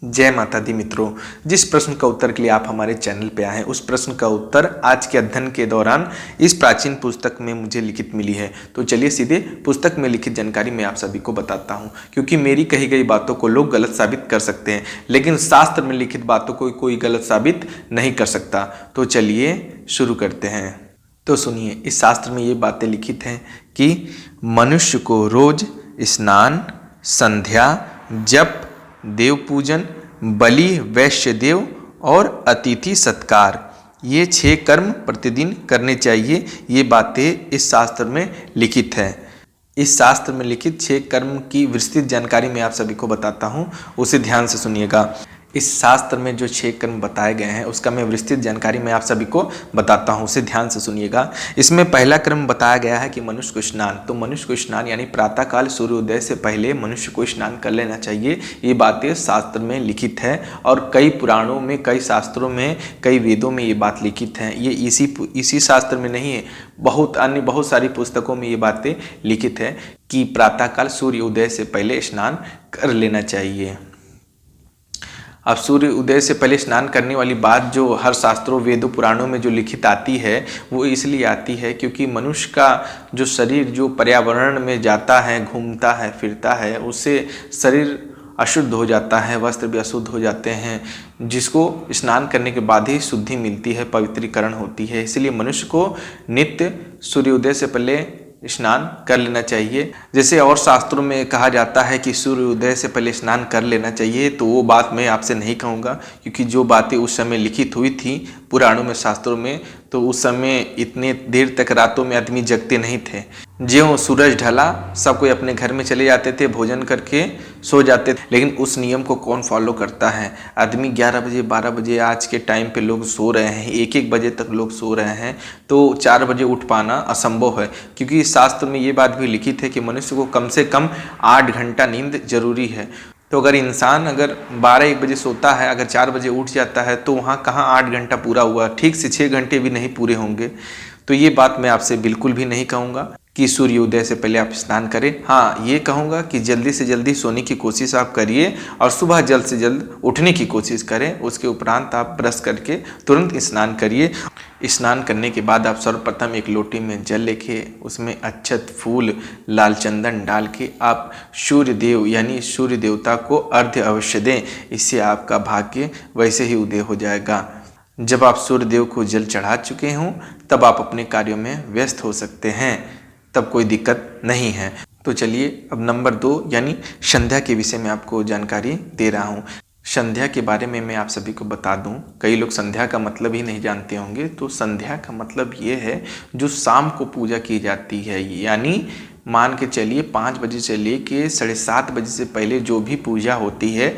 जय माता दी मित्रों। जिस प्रश्न का उत्तर के लिए आप हमारे चैनल पे आए हैं उस प्रश्न का उत्तर आज के अध्ययन के दौरान इस प्राचीन पुस्तक में मुझे लिखित मिली है। तो चलिए सीधे पुस्तक में लिखित जानकारी मैं आप सभी को बताता हूं, क्योंकि मेरी कही गई बातों को लोग गलत साबित कर सकते हैं लेकिन शास्त्र में लिखित बातों को कोई गलत साबित नहीं कर सकता। तो चलिए शुरू करते हैं। तो सुनिए, इस शास्त्र में ये बातें लिखित हैं कि मनुष्य को रोज स्नान, संध्या, जप, देव पूजन, बलि, वैश्य देव और अतिथि सत्कार, ये 6 कर्म प्रतिदिन करने चाहिए। ये बातें इस शास्त्र में लिखित है। इस शास्त्र में लिखित 6 कर्म की विस्तृत जानकारी मैं आप सभी को बताता हूँ, उसे ध्यान से सुनिएगा। इस शास्त्र में जो 6 कर्म बताए गए हैं उसका मैं विस्तृत जानकारी मैं आप सभी को बताता हूँ, उसे ध्यान से सुनिएगा। इसमें पहला कर्म बताया गया है कि मनुष्य को स्नान। तो मनुष्य को स्नान यानी प्रातःकाल सूर्योदय से पहले मनुष्य को स्नान कर लेना चाहिए। ये बातें शास्त्र में लिखित है और कई पुराणों में, कई शास्त्रों में, कई वेदों में ये बात लिखित है। ये इसी शास्त्र में नहीं है, बहुत सारी पुस्तकों में ये बातें लिखित है कि प्रातःकाल सूर्योदय से पहले स्नान कर लेना चाहिए। अब सूर्य उदय से पहले स्नान करने वाली बात जो हर शास्त्रों, वेदों, पुराणों में जो लिखित आती है वो इसलिए आती है क्योंकि मनुष्य का जो शरीर जो पर्यावरण में जाता है, घूमता है, फिरता है, उससे शरीर अशुद्ध हो जाता है, वस्त्र भी अशुद्ध हो जाते हैं, जिसको स्नान करने के बाद ही शुद्धि मिलती है, पवित्रीकरण होती है। इसलिए मनुष्य को नित्य सूर्योदय से पहले स्नान कर लेना चाहिए। जैसे और शास्त्रों में कहा जाता है कि सूर्योदय से पहले स्नान कर लेना चाहिए, तो वो बात मैं आपसे नहीं कहूँगा, क्योंकि जो बातें उस समय लिखित हुई थी पुराणों में, शास्त्रों में, तो उस समय इतने देर तक रातों में आदमी जगते नहीं थे। ज्यों सूरज ढला सब कोई अपने घर में चले जाते थे, भोजन करके सो जाते थे। लेकिन उस नियम को कौन फॉलो करता है? आदमी 11 बजे, 12 बजे आज के टाइम पे लोग सो रहे हैं, 1-1 बजे तक लोग सो रहे हैं, तो 4 बजे उठ पाना असंभव है। क्योंकि शास्त्र में ये बात भी लिखित है कि मनुष्य को कम से कम 8 घंटा नींद जरूरी है। तो अगर इंसान 12-1 बजे सोता है, अगर 4 बजे उठ जाता है, तो वहाँ कहाँ 8 घंटा पूरा हुआ? ठीक से 6 घंटे भी नहीं पूरे होंगे। तो ये बात मैं आपसे बिल्कुल भी नहीं कहूँगा कि सूर्योदय से पहले आप स्नान करें। हाँ, ये कहूँगा कि जल्दी से जल्दी सोने की कोशिश आप करिए और सुबह जल्द से जल्द उठने की कोशिश करें। उसके उपरांत आप ब्रश करके तुरंत स्नान करिए। स्नान करने के बाद आप सर्वप्रथम एक लोटे में जल लेके उसमें अक्षत, फूल, लाल चंदन डाल के आप सूर्य देव यानी सूर्य देवता को अर्घ्य अवश्य दें। इससे आपका भाग्य वैसे ही उदय हो जाएगा। जब आप सूर्य देव को जल चढ़ा चुके हों तब आप अपने कार्यों में व्यस्त हो सकते हैं, तब कोई दिक्कत नहीं है। तो चलिए अब नंबर 2 यानी संध्या के विषय में आपको जानकारी दे रहा हूँ। संध्या के बारे में मैं आप सभी को बता दूं, कई लोग संध्या का मतलब ही नहीं जानते होंगे। तो संध्या का मतलब ये है जो शाम को पूजा की जाती है, यानी मान के चलिए 5 बजे से लेके 7:30 बजे से पहले जो भी पूजा होती है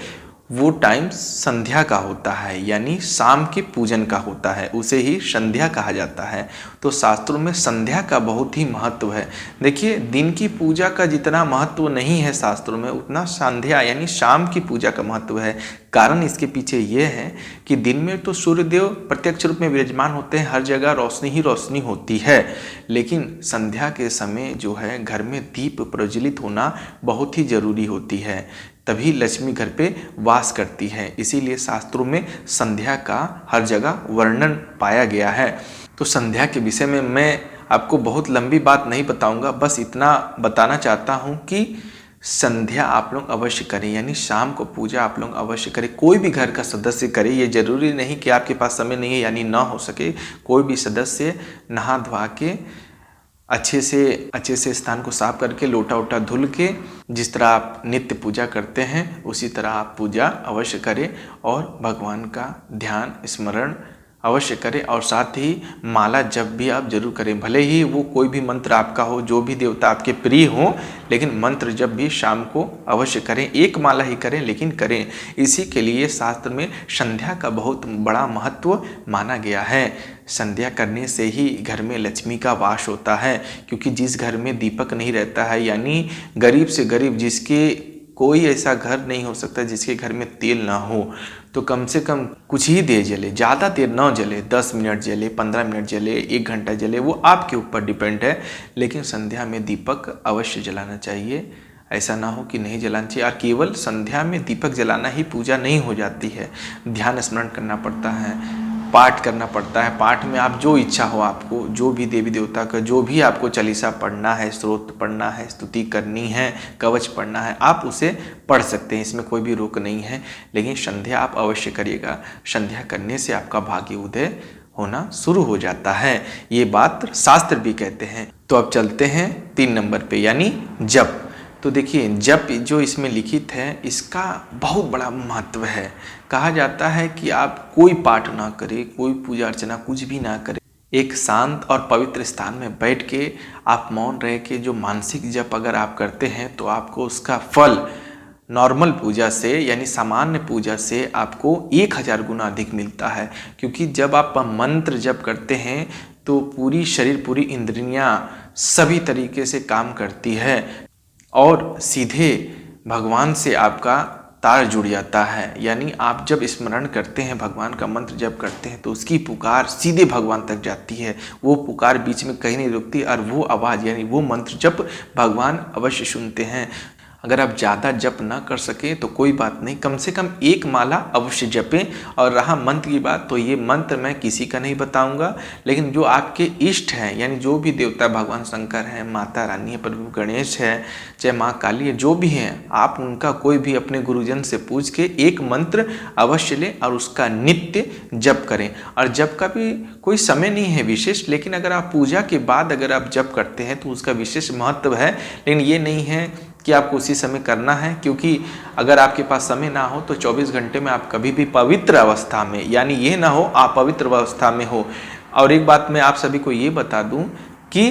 वो टाइम संध्या का होता है, यानी शाम के पूजन का होता है, उसे ही संध्या कहा जाता है। तो शास्त्रों में संध्या का बहुत ही महत्व है। देखिए, दिन की पूजा का जितना महत्व नहीं है शास्त्रों में, उतना संध्या यानी शाम की पूजा का महत्व है। कारण इसके पीछे ये है कि दिन में तो सूर्यदेव प्रत्यक्ष रूप में विराजमान होते हैं, हर जगह रोशनी ही रोशनी होती है, लेकिन संध्या के समय जो है घर में दीप प्रज्वलित होना बहुत ही जरूरी होती है, तभी लक्ष्मी घर पे वास करती है। इसीलिए शास्त्रों में संध्या का हर जगह वर्णन पाया गया है। तो संध्या के विषय में मैं आपको बहुत लंबी बात नहीं बताऊंगा, बस इतना बताना चाहता हूं कि संध्या आप लोग अवश्य करें, यानी शाम को पूजा आप लोग अवश्य करें। कोई भी घर का सदस्य करे, ये जरूरी नहीं कि आपके पास समय नहीं है यानी ना हो सके। कोई भी सदस्य नहा धोवा के अच्छे से स्थान को साफ करके लोटा वोटा धुल के जिस तरह आप नित्य पूजा करते हैं उसी तरह आप पूजा अवश्य करें और भगवान का ध्यान स्मरण अवश्य करें। और साथ ही माला जप भी आप जरूर करें, भले ही वो कोई भी मंत्र आपका हो, जो भी देवता आपके प्रिय हो, लेकिन मंत्र जप भी शाम को अवश्य करें। एक माला ही करें लेकिन करें। इसी के लिए शास्त्र में संध्या का बहुत बड़ा महत्व माना गया है। संध्या करने से ही घर में लक्ष्मी का वास होता है, क्योंकि जिस घर में दीपक नहीं रहता है, यानी गरीब से गरीब जिसके कोई ऐसा घर नहीं हो सकता जिसके घर में तेल ना हो, तो कम से कम कुछ ही देर जले, ज़्यादा देर ना जले, 10 मिनट जले, 15 मिनट जले, 1 घंटा जले, वो आपके ऊपर डिपेंड है। लेकिन संध्या में दीपक अवश्य जलाना चाहिए। ऐसा ना हो कि नहीं जलाना चाहिए। और केवल संध्या में दीपक जलाना ही पूजा नहीं हो जाती है, ध्यान स्मरण करना पड़ता है, पाठ करना पड़ता है। पाठ में आप जो इच्छा हो, आपको जो भी देवी देवता का जो भी आपको चालीसा पढ़ना है, स्तोत्र पढ़ना है, स्तुति करनी है, कवच पढ़ना है, आप उसे पढ़ सकते हैं, इसमें कोई भी रोक नहीं है। लेकिन संध्या आप अवश्य करिएगा। संध्या करने से आपका भाग्य उदय होना शुरू हो जाता है, ये बात शास्त्र भी कहते हैं। तो अब चलते हैं 3 नंबर पे, यानी जप। तो देखिए, जप जो इसमें लिखित है इसका बहुत बड़ा महत्व है। कहा जाता है कि आप कोई पाठ ना करें, कोई पूजा अर्चना कुछ भी ना करें, एक शांत और पवित्र स्थान में बैठ के आप मौन रह के जो मानसिक जप अगर आप करते हैं तो आपको उसका फल नॉर्मल पूजा से यानी सामान्य पूजा से आपको 1000 गुना अधिक मिलता है। क्योंकि जब आप मंत्र जप करते हैं तो पूरी शरीर, पूरी इंद्रियां सभी तरीके से काम करती है और सीधे भगवान से आपका तार जुड़ जाता है। यानी आप जब स्मरण करते हैं, भगवान का मंत्र जप करते हैं तो उसकी पुकार सीधे भगवान तक जाती है, वो पुकार बीच में कहीं नहीं रुकती और वो आवाज़ यानी वो मंत्र जप भगवान अवश्य सुनते हैं। अगर आप ज़्यादा जप ना कर सकें तो कोई बात नहीं, कम से कम 1 माला अवश्य जपें। और रहा मंत्र की बात, तो ये मंत्र मैं किसी का नहीं बताऊंगा, लेकिन जो आपके इष्ट हैं यानी जो भी देवता, भगवान शंकर है, माता रानी है, प्रभु गणेश है, चाहे माँ काली है, जो भी हैं, आप उनका कोई भी अपने गुरुजन से पूछ के एक मंत्र अवश्य लें और उसका नित्य जप करें। और जप का भी कोई समय नहीं है विशेष, लेकिन अगर आप पूजा के बाद अगर आप जप करते हैं तो उसका विशेष महत्व है। लेकिन ये नहीं है कि आपको उसी समय करना है, क्योंकि अगर आपके पास समय ना हो तो 24 घंटे में आप कभी भी पवित्र अवस्था में, यानी ये ना हो आप पवित्र अवस्था में हो। और एक बात मैं आप सभी को ये बता दूं कि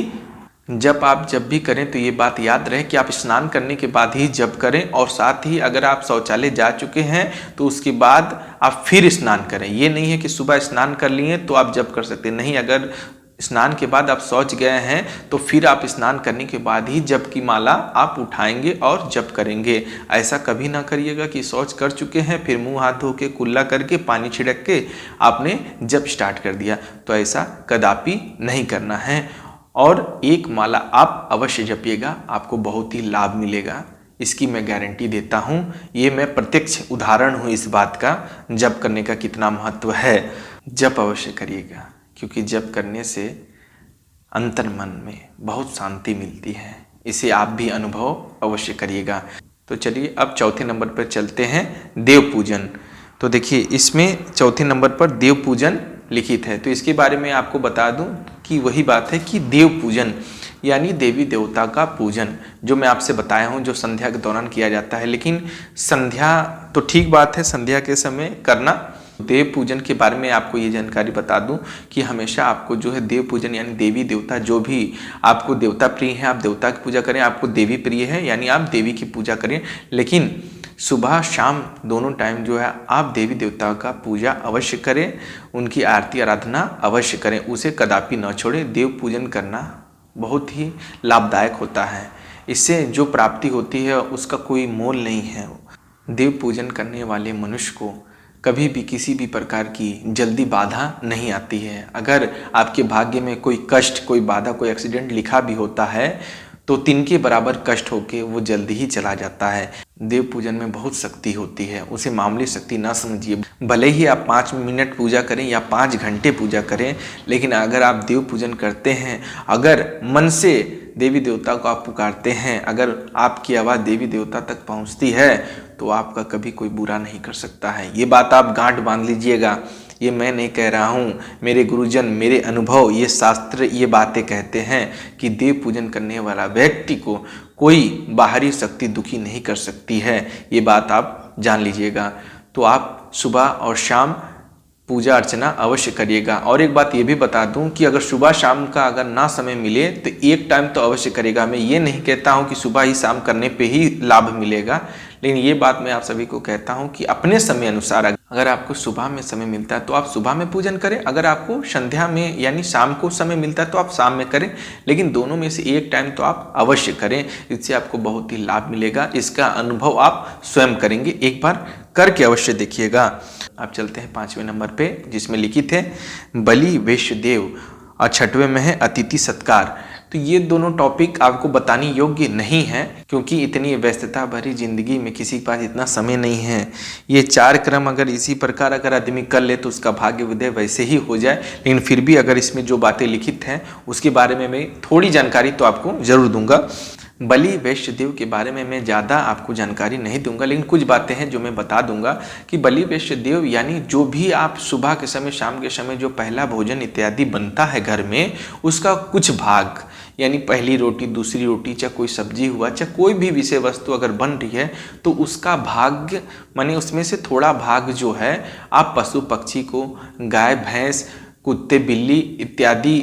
आप जब भी करें तो ये बात याद रहे कि आप स्नान करने के बाद ही जप करें, और साथ ही अगर आप शौचालय जा चुके हैं तो उसके बाद आप फिर स्नान करें। ये नहीं है कि सुबह स्नान कर लिए तो आप जप कर सकते नहीं, अगर स्नान के बाद आप शौच गए हैं तो फिर आप स्नान करने के बाद ही जप की माला आप उठाएंगे और जप करेंगे। ऐसा कभी ना करिएगा कि शौच कर चुके हैं फिर मुंह हाथ धो के कुल्ला करके पानी छिड़क के आपने जप स्टार्ट कर दिया, तो ऐसा कदापि नहीं करना है। और 1 माला आप अवश्य जपिएगा, आपको बहुत ही लाभ मिलेगा, इसकी मैं गारंटी देता हूँ। ये मैं प्रत्यक्ष उदाहरण हूँ इस बात का, जप करने का कितना महत्व है। जप अवश्य करिएगा, क्योंकि जप करने से अंतर मन में बहुत शांति मिलती है, इसे आप भी अनुभव अवश्य करिएगा। तो चलिए अब 4थे नंबर पर चलते हैं, देव पूजन। तो देखिए, इसमें 4थे नंबर पर देव पूजन लिखित है। तो इसके बारे में आपको बता दूं कि वही बात है कि देव पूजन यानी देवी देवता का पूजन, जो मैं आपसे बताया हूं, जो संध्या के दौरान किया जाता है। लेकिन संध्या तो ठीक बात है, संध्या के समय करना। देव पूजन के बारे में आपको ये जानकारी बता दूं कि हमेशा आपको जो है देव पूजन यानी देवी देवता, जो भी आपको देवता प्रिय है आप देवता की पूजा करें, आपको देवी प्रिय है यानी आप देवी की पूजा करें। लेकिन सुबह शाम दोनों टाइम जो है आप देवी देवता का पूजा अवश्य करें, उनकी आरती आराधना अवश्य करें, उसे कदापि न छोड़ें। देव पूजन करना बहुत ही लाभदायक होता है, इससे जो प्राप्ति होती है उसका कोई मोल नहीं है। देव पूजन करने वाले मनुष्य को कभी भी किसी भी प्रकार की जल्दी बाधा नहीं आती है। अगर आपके भाग्य में कोई कष्ट, कोई बाधा, कोई एक्सीडेंट लिखा भी होता है तो 3 के बराबर कष्ट होके वो जल्दी ही चला जाता है। देव पूजन में बहुत शक्ति होती है, उसे मामूली शक्ति ना समझिए। भले ही आप 5 मिनट पूजा करें या 5 घंटे पूजा करें, लेकिन अगर आप देव पूजन करते हैं, अगर मन से देवी देवता को आप पुकारते हैं, अगर आपकी आवाज़ देवी देवता तक पहुंचती है तो आपका कभी कोई बुरा नहीं कर सकता है। ये बात आप गांठ बांध लीजिएगा, ये मैं नहीं कह रहा हूँ, मेरे गुरुजन, मेरे अनुभव, ये शास्त्र ये बातें कहते हैं कि देव पूजन करने वाला व्यक्ति को कोई बाहरी शक्ति दुखी नहीं कर सकती है। ये बात आप जान लीजिएगा। तो आप सुबह और शाम पूजा अर्चना अवश्य करिएगा। और एक बात ये भी बता दूं कि अगर सुबह शाम का अगर ना समय मिले तो 1 टाइम तो अवश्य करेगा। मैं ये नहीं कहता हूं कि सुबह ही शाम करने पे ही लाभ मिलेगा, लेकिन ये बात मैं आप सभी को कहता हूं कि अपने समय अनुसार अगर आपको सुबह में समय मिलता है तो आप सुबह में पूजन करें, अगर आपको संध्या में यानी शाम को समय मिलता है तो आप शाम में करें, लेकिन दोनों में से 1 टाइम तो आप अवश्य करें। इससे आपको बहुत ही लाभ मिलेगा, इसका अनुभव आप स्वयं करेंगे, एक बार करके अवश्य देखिएगा। आप चलते हैं 5वें नंबर पे, जिसमें लिखित है बलि वैश्य देव, और 6वें में है अतिथि सत्कार। तो ये दोनों टॉपिक आपको बताने योग्य नहीं है, क्योंकि इतनी व्यस्तता भरी जिंदगी में किसी के पास इतना समय नहीं है। ये 4 क्रम अगर इसी प्रकार अगर आदमी कर ले तो उसका भाग्य उदय वैसे ही हो जाए। लेकिन फिर भी अगर इसमें जो बातें लिखित हैं उसके बारे में मैं थोड़ी जानकारी तो आपको जरूर दूंगा। बलि वैश्यदेव के बारे में मैं ज़्यादा आपको जानकारी नहीं दूंगा, लेकिन कुछ बातें हैं जो मैं बता दूंगा कि बलि वैश्यदेव यानी जो भी आप सुबह के समय शाम के समय जो पहला भोजन इत्यादि बनता है घर में, उसका कुछ भाग यानी पहली रोटी, दूसरी रोटी, चाहे कोई सब्जी हुआ, चाहे कोई भी विषय वस्तु अगर बन रही है तो उसका भाग्य माने उसमें से थोड़ा भाग जो है आप पशु पक्षी को, गाय भैंस, कुत्ते बिल्ली इत्यादि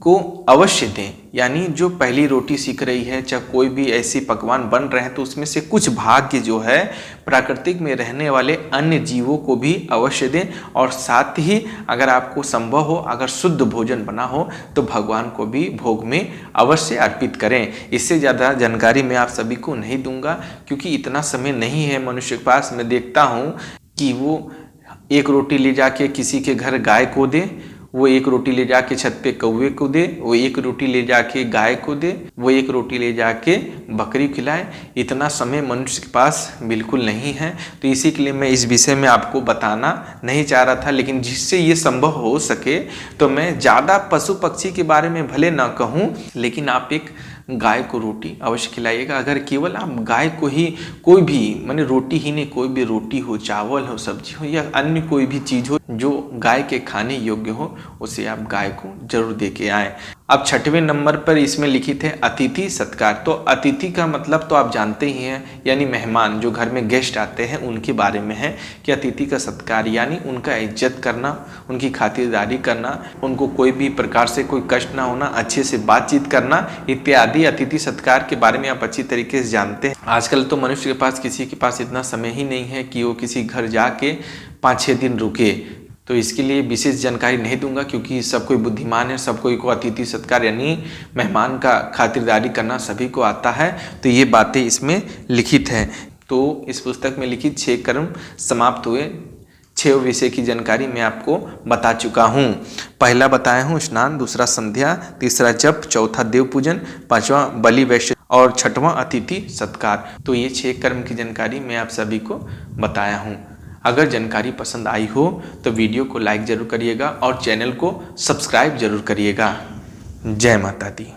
को अवश्य दें। यानी जो पहली रोटी सीख रही है, चाहे कोई भी ऐसी पकवान बन रहे हैं, तो उसमें से कुछ भाग्य जो है प्राकृतिक में रहने वाले अन्य जीवों को भी अवश्य दें। और साथ ही अगर आपको संभव हो, अगर शुद्ध भोजन बना हो तो भगवान को भी भोग में अवश्य अर्पित करें। इससे ज़्यादा जानकारी मैं आप सभी को नहीं दूंगा, क्योंकि इतना समय नहीं है मनुष्य के पास। मैं देखता हूँ कि वो एक रोटी ले जाके किसी के घर गाय को दे, वो एक रोटी ले जाके छत पे कौवे को दे, वो एक रोटी ले जाके गाय को दे, वो एक रोटी ले जाके बकरी खिलाए। इतना समय मनुष्य के पास बिल्कुल नहीं है। तो इसी के लिए मैं इस विषय में आपको बताना नहीं चाह रहा था, लेकिन जिससे ये संभव हो सके तो मैं ज़्यादा पशु पक्षी के बारे में भले ना कहूँ, लेकिन आप एक गाय को रोटी अवश्य खिलाइएगा। अगर केवल आप गाय को ही कोई भी माने रोटी ही नहीं, कोई भी रोटी हो, चावल हो, सब्जी हो या अन्य कोई भी चीज़ हो जो गाय के खाने योग्य हो, उसे आप गाय को जरूर दे के आएँ। अब 6वें नंबर पर इसमें लिखित है अतिथि सत्कार। तो अतिथि का मतलब तो आप जानते ही हैं, यानी मेहमान जो घर में गेस्ट आते हैं उनके बारे में है कि अतिथि का सत्कार यानी उनका इज्जत करना, उनकी खातिरदारी करना, उनको कोई भी प्रकार से कोई कष्ट ना होना, अच्छे से बातचीत करना इत्यादि अतिथि सत्कार के बारे में आप अच्छी तरीके से जानते हैं। आजकल तो मनुष्य के पास किसी के पास इतना समय ही नहीं है कि वो किसी घर जाके 5-6 दिन रुके। तो इसके लिए विशेष जानकारी नहीं दूंगा, क्योंकि सब कोई बुद्धिमान है, सब कोई को अतिथि सत्कार यानी मेहमान का खातिरदारी करना सभी को आता है। तो ये बातें इसमें लिखित हैं। तो इस पुस्तक में लिखित 6 कर्म समाप्त हुए। 6 विषय की जानकारी मैं आपको बता चुका हूँ। पहला बताया हूँ स्नान, दूसरा संध्या, तीसरा जप, चौथा देव पूजन, 5वां बलि वैश्य और 6वां अतिथि सत्कार। तो ये 6 कर्म की जानकारी मैं आप सभी को बताया हूँ। अगर जानकारी पसंद आई हो तो वीडियो को लाइक जरूर करिएगा और चैनल को सब्सक्राइब जरूर करिएगा। जय माता दी।